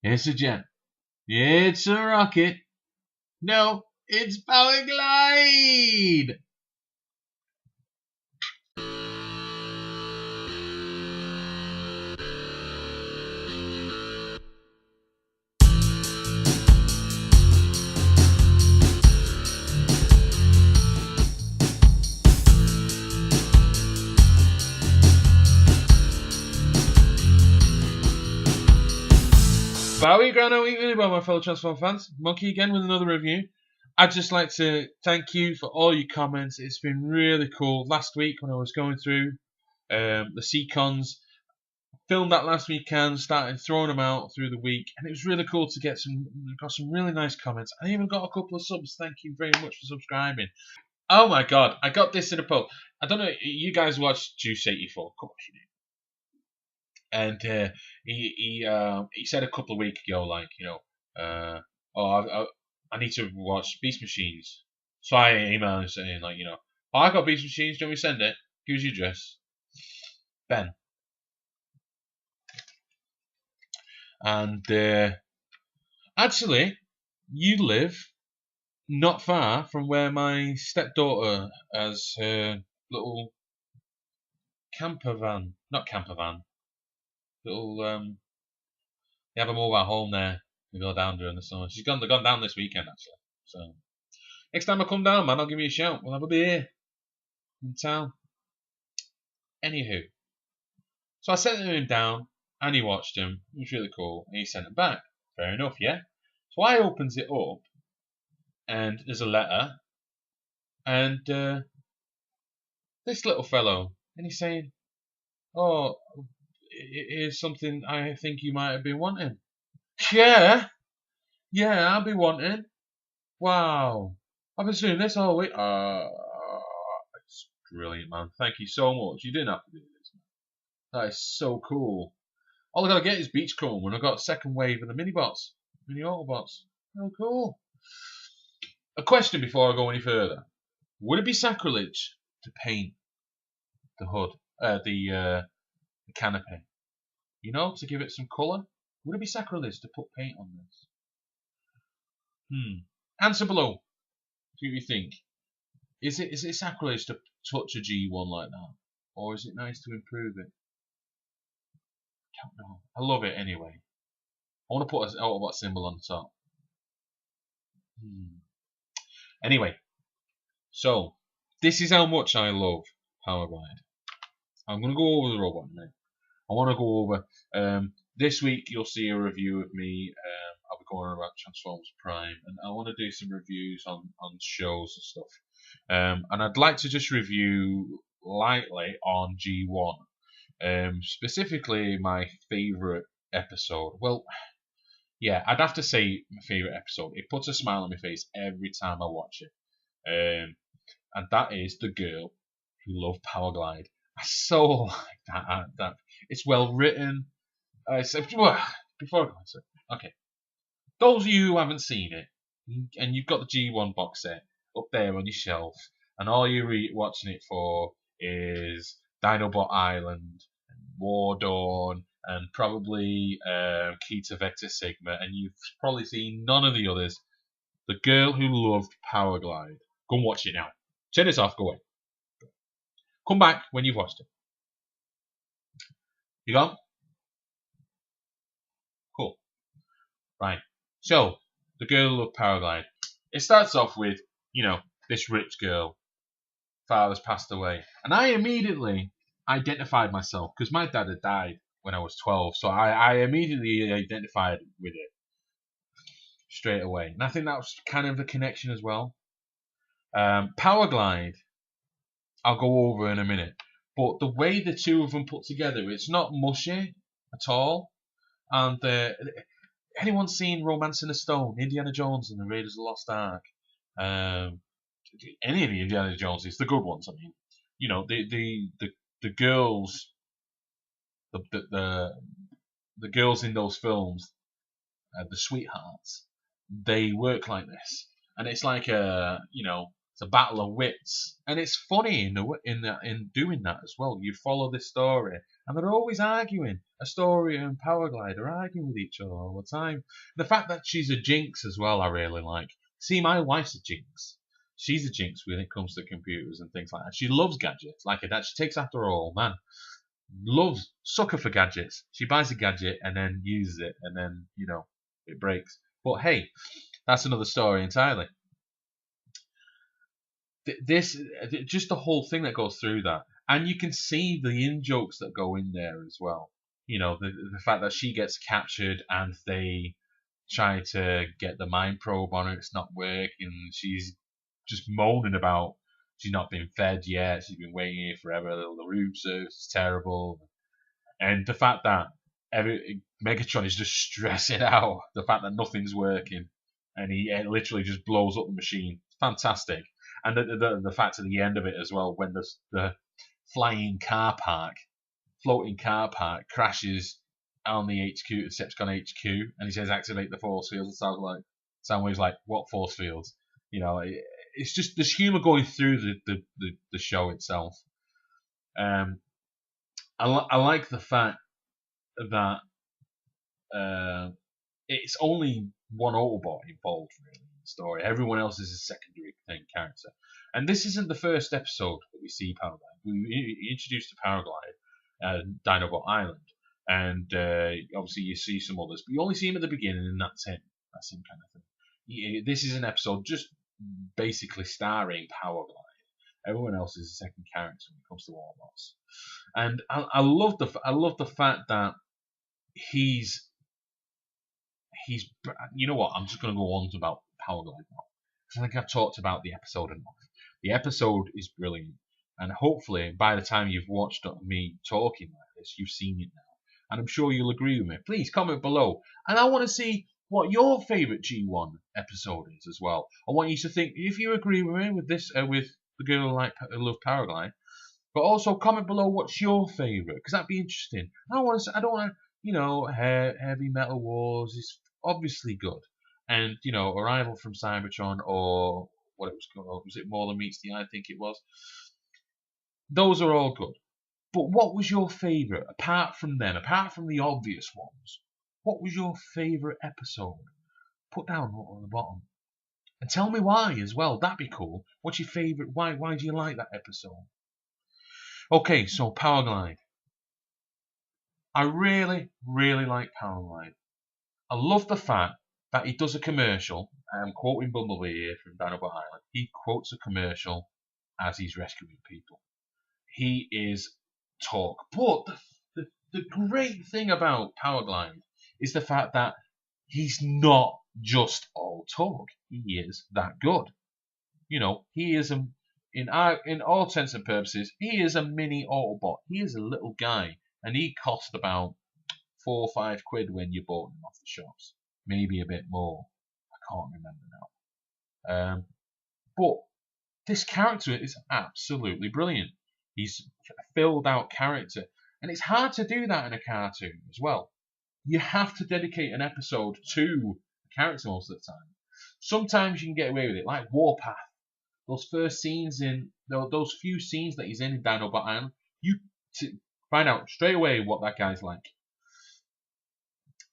It's a jet. It's a rocket. No, it's Powerglide. Bowie, Grano, evening about my fellow Transform fans. Monkey again with another review. I'd just like to thank you for all your comments. It's been really cool. Last week when I was going through the Seacons, filmed that last weekend, started throwing them out through the week, and it was really cool to got some really nice comments. I even got a couple of subs. Thank you very much for subscribing. Oh my god, I got this in a poll. I don't know, you guys watched Juice 84? Of course you do. And he said a couple of weeks ago, like, I need to watch Beast Machines. So I emailed him saying, like, oh, I got Beast Machines. Do you want me to send it? Give us your address, Ben. And actually, you live not far from where my stepdaughter has her little camper van. Not camper van. Little they have a mobile home there. We go down during the summer. They've gone down this weekend actually. So next time I come down, man, I'll give you a shout. We'll have a beer in town. Anywho, so I sent him down and he watched him. It was really cool. And he sent it back. Fair enough, yeah. So I opens it up and there's a letter and this little fellow, and he's saying, "Oh, here's something I think you might have been wanting." Yeah, I'll be wanting. Wow, I've been doing this all week. It's brilliant, man. Thank you so much. You didn't have to do this, man. That is so cool. All I gotta get is Beachcomb, and I got a second wave of the mini Autobots. Oh, cool. A question before I go any further: would it be sacrilege to paint the hood, the canopy? To give it some colour? Would it be sacrilege to put paint on this? Answer below. See what you think. Is it sacrilege to touch a G1 like that? Or is it nice to improve it? Don't know. I love it anyway. I want to put an Autobot symbol on the top. Anyway, so this is how much I love Powerglide. I'm going to go over the robot in a minute. I want to go over this week. You'll see a review of me. I'll be going about Transformers Prime, and I want to do some reviews on shows and stuff. And I'd like to just review lightly on G1, specifically my favourite episode. Well, yeah, I'd have to say my favourite episode. It puts a smile on my face every time I watch it, and that is The Girl Who Loved Powerglide. I so like that. It's well written. Before I go into it, okay. Those of you who haven't seen it, and you've got the G1 box set up there on your shelf, and all you're watching it for is Dinobot Island, and War Dawn, and probably Kita Vector Sigma, and you've probably seen none of the others. The Girl Who Loved Powerglide. Go and watch it now. Turn this off, go away. Come back when you've watched it. You gone? Cool. Right. So, The Girl Who Loved Powerglide. It starts off with, this rich girl. Father's passed away. And I immediately identified myself, because my dad had died when I was 12. So I immediately identified with it straight away. And I think that was kind of the connection as well. Powerglide, I'll go over in a minute. But the way the two of them put together, it's not mushy at all. And anyone seen Romancing the Stone, Indiana Jones and the Raiders of the Lost Ark? Any of the Indiana Joneses, the good ones, I mean. The girls, the girls in those films, the sweethearts, they work like this. And it's like It's a battle of wits, and it's funny in doing that as well. You follow this story, and they're always arguing. Astoria and Powerglide are arguing with each other all the time. The fact that she's a jinx as well, I really like. See, my wife's a jinx. She's a jinx when it comes to computers and things like that. She loves gadgets, like her dad. She takes after her old man. Loves, sucker for gadgets. She buys a gadget and then uses it, and then, it breaks. But hey, that's another story entirely. This, just the whole thing that goes through that, and you can see the in jokes that go in there as well. The fact that she gets captured and they try to get the mind probe on her, it's not working. She's just moaning about she's not been fed yet. She's been waiting here forever. The room service is terrible, and the fact that Megatron is just stressing out the fact that nothing's working, and he literally just blows up the machine. It's fantastic. And the fact at the end of it as well, when the floating car park crashes on the HQ, the Decepticon HQ, and he says activate the force fields. And Soundwave's like, what force fields? It's just there's humour going through the show itself. I like the fact that it's only one Autobot involved really in the story. Everyone else is a secondary character. And this isn't the first episode that we see Powerglide. We introduced to Powerglide, Dinobot Island, and obviously you see some others, but you only see him at the beginning, and that's him. That's him kind of thing. This is an episode just basically starring Powerglide. Everyone else is a second character when it comes to Autobots, and I love the fact that he's you know what? I'm just going to go on about Powerglide now, because I think I've talked about the episode enough. The episode is brilliant, and hopefully by the time you've watched me talking like this, you've seen it now, and I'm sure you'll agree with me. Please comment below, and I want to see what your favourite G1 episode is as well. I want you to think if you agree with me with this, with the girl who loves Powerglide, but also comment below what's your favourite, because that'd be interesting. I don't want to, Heavy Metal Wars is obviously good, and Arrival from Cybertron, or what it was called, was it More Than Meets the Eye? I think it was. Those are all good, but what was your favourite apart from the obvious ones? What was your favourite episode? Put down on the bottom, and tell me why as well. That'd be cool. What's your favourite? Why do you like that episode? Okay, so Powerglide. I really, really like Powerglide. I love the fact that he does a commercial. I'm quoting Bumblebee here from Dinobot Island. He quotes a commercial as he's rescuing people. He is talk. But the great thing about Powerglide is the fact that he's not just all talk. He is that good. He is in all intents and purposes, he is a mini Autobot. He is a little guy, and he cost about £4 or £5 when you bought him off the shops. Maybe a bit more. I can't remember now. But this character is absolutely brilliant. He's a filled out character, and it's hard to do that in a cartoon as well. You have to dedicate an episode to a character most of the time. Sometimes you can get away with it, like Warpath. Those first scenes those few scenes that he's in Dinobot Island, you find out straight away what that guy's like.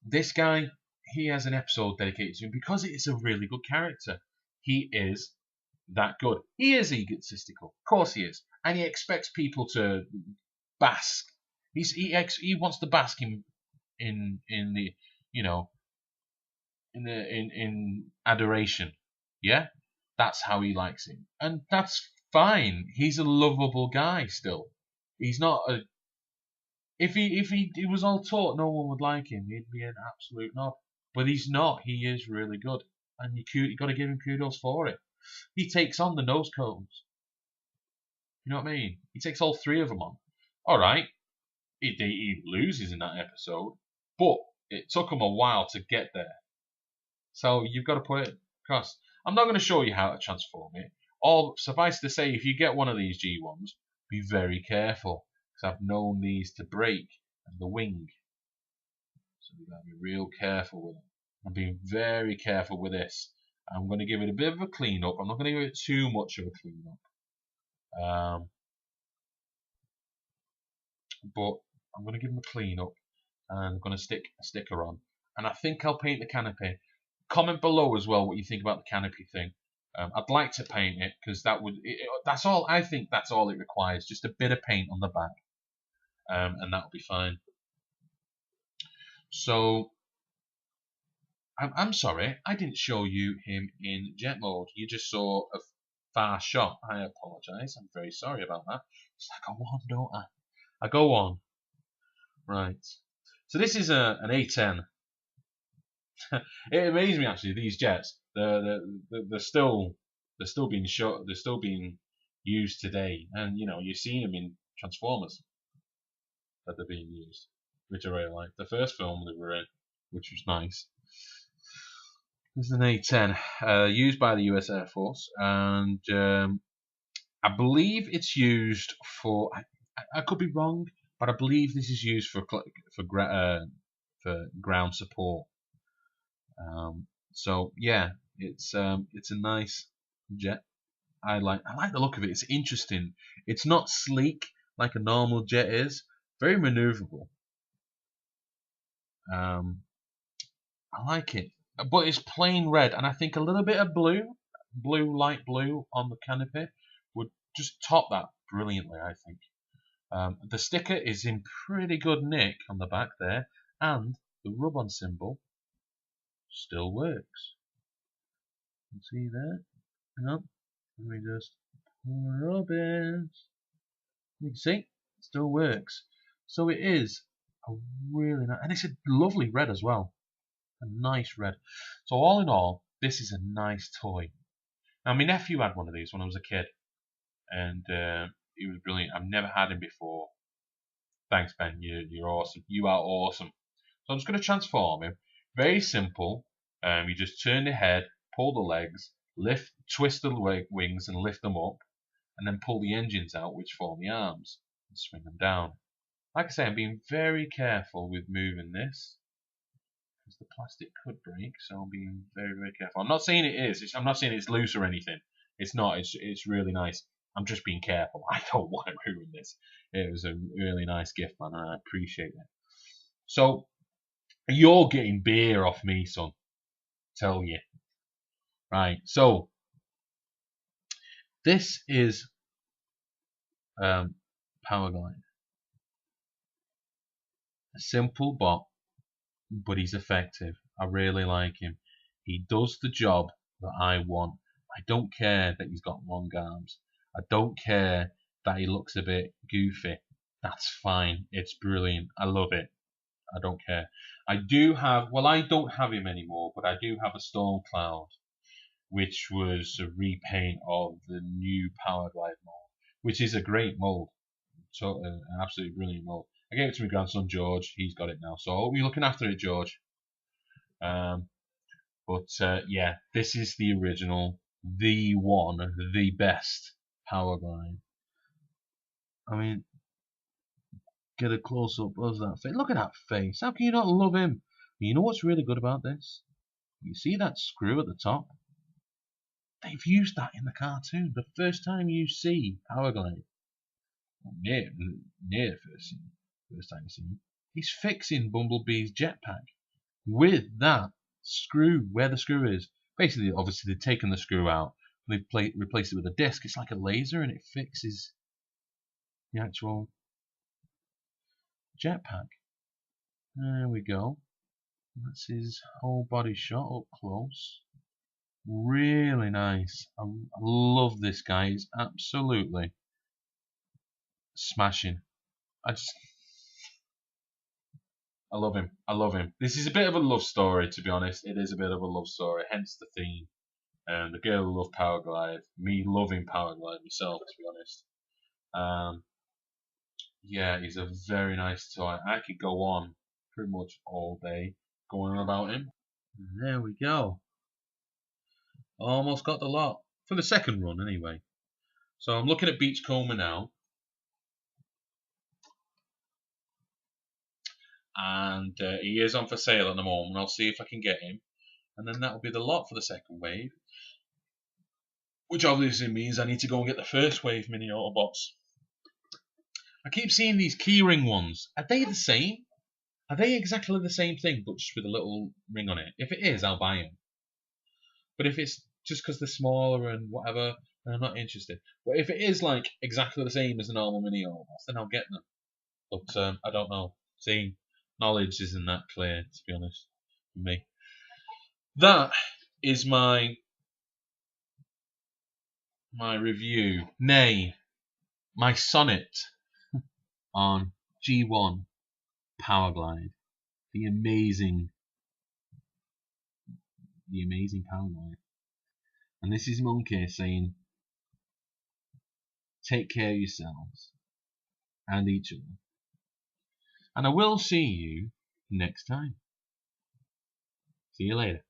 This guy, he has an episode dedicated to him because it is a really good character. He is that good. He is egotistical, of course he is, and he expects people to bask. He wants to bask in adoration. Yeah, that's how he likes him, and that's fine. He's a lovable guy still. He's not a. If he was all taught, no one would like him. He'd be an absolute knob. But he's not. He is really good, and you got to give him kudos for it. He takes on the nose cones. You know what I mean? He takes all three of them on. All right, he loses in that episode, but it took him a while to get there. So you've got to put it across. I'm not going to show you how to transform it. All suffice to say, if you get one of these G1s, be very careful, because I've known these to break and the wing. So you've got to be real careful with it. I'm being very careful with this. I'm going to give it a bit of a clean up. I'm not going to give it too much of a clean up. But I'm going to give them a clean up, and I'm going to stick a sticker on. And I think I'll paint the canopy. Comment below as well what you think about the canopy thing. I'd like to paint it because that's all. I think that's all it requires. Just a bit of paint on the back, and that'll be fine. So I'm sorry, I didn't show you him in jet mode. You just saw a far shot. I apologise. I'm very sorry about that. I go on, don't I? I go on. Right. So this is an A10. It amazes me actually. These jets, they're still being shot. They're still being used today, and you've seen them in Transformers that they're being used, which I really like. The first film they were in, which was nice. This is an A10 used by the US Air Force, and I believe it's used for. I could be wrong, but I believe this is used for ground support. So yeah, it's a nice jet. I like the look of it. It's interesting. It's not sleek like a normal jet is. Very maneuverable. I like it, but it's plain red, and I think a little bit of light blue on the canopy would just top that brilliantly. I think. The sticker is in pretty good nick on the back there, and the rub-on symbol still works. You can see there. Hang on. Let me just rub it. You can see, it still works. So it is a really nice, and it's a lovely red as well. A nice red. So all in all, this is a nice toy. Now my nephew had one of these when I was a kid, and he was brilliant. I've never had him before. Thanks, Ben. You're awesome. You are awesome. So I'm just going to transform him. Very simple. You just turn the head, pull the legs, twist the wings and lift them up, and then pull the engines out, which form the arms, and swing them down. Like I say, I'm being very careful with moving this, because the plastic could break, so I'm being very, very careful. I'm not saying it is. I'm not saying it's loose or anything. It's not. It's really nice. I'm just being careful. I don't want to ruin this. It was a really nice gift, man, and I appreciate it. So, you're getting beer off me, son. Tell you. Right, so this is Powerglide. A simple bot, but he's effective. I really like him. He does the job that I want. I don't care that he's got long arms. I don't care that he looks a bit goofy. That's fine. It's brilliant. I love it. I don't care. I don't have him anymore, but I do have a Storm Cloud, which was a repaint of the new Powerglide mold, which is a great mold. So an absolutely brilliant mold. I gave it to my grandson George. He's got it now. So I hope you're looking after it, George. Yeah, this is the original, the one, the best Powerglide. I mean, get a close up of that face. Look at that face. How can you not love him? You know what's really good about this? You see that screw at the top? They've used that in the cartoon. The first time you see Powerglide, near first time you see him, he's fixing Bumblebee's jetpack with that screw where the screw is. Basically, obviously, they've taken the screw out. They've replaced it with a disc. It's like a laser, and it fixes the actual jetpack. There we go. That's his whole body shot up close. Really nice. I love this guy. He's absolutely smashing. I love him. I love him. This is a bit of a love story, to be honest. It is a bit of a love story, hence the theme. The girl who loved Powerglide, me loving Powerglide myself, to be honest. Yeah, he's a very nice toy. I could go on pretty much all day going on about him. And there we go. Almost got the lot. For the second run, anyway. So I'm looking at Beachcomber now. And he is on for sale at the moment. I'll see if I can get him. and then that'll be the lot for the second wave. Which obviously means I need to go and get the first wave mini Autobots. I keep seeing these keyring ones. Are they the same? Are they exactly the same thing, but just with a little ring on it? If it is, I'll buy them. But if it's just because they're smaller and whatever, then I'm not interested. But if it is like exactly the same as the normal mini Autobots, then I'll get them. But I don't know. See, knowledge isn't that clear, to be honest, for me. That is my review, nay, my sonnet on G1 Powerglide, the amazing Powerglide. And this is Monkey saying, take care of yourselves and each other. And I will see you next time. See you later.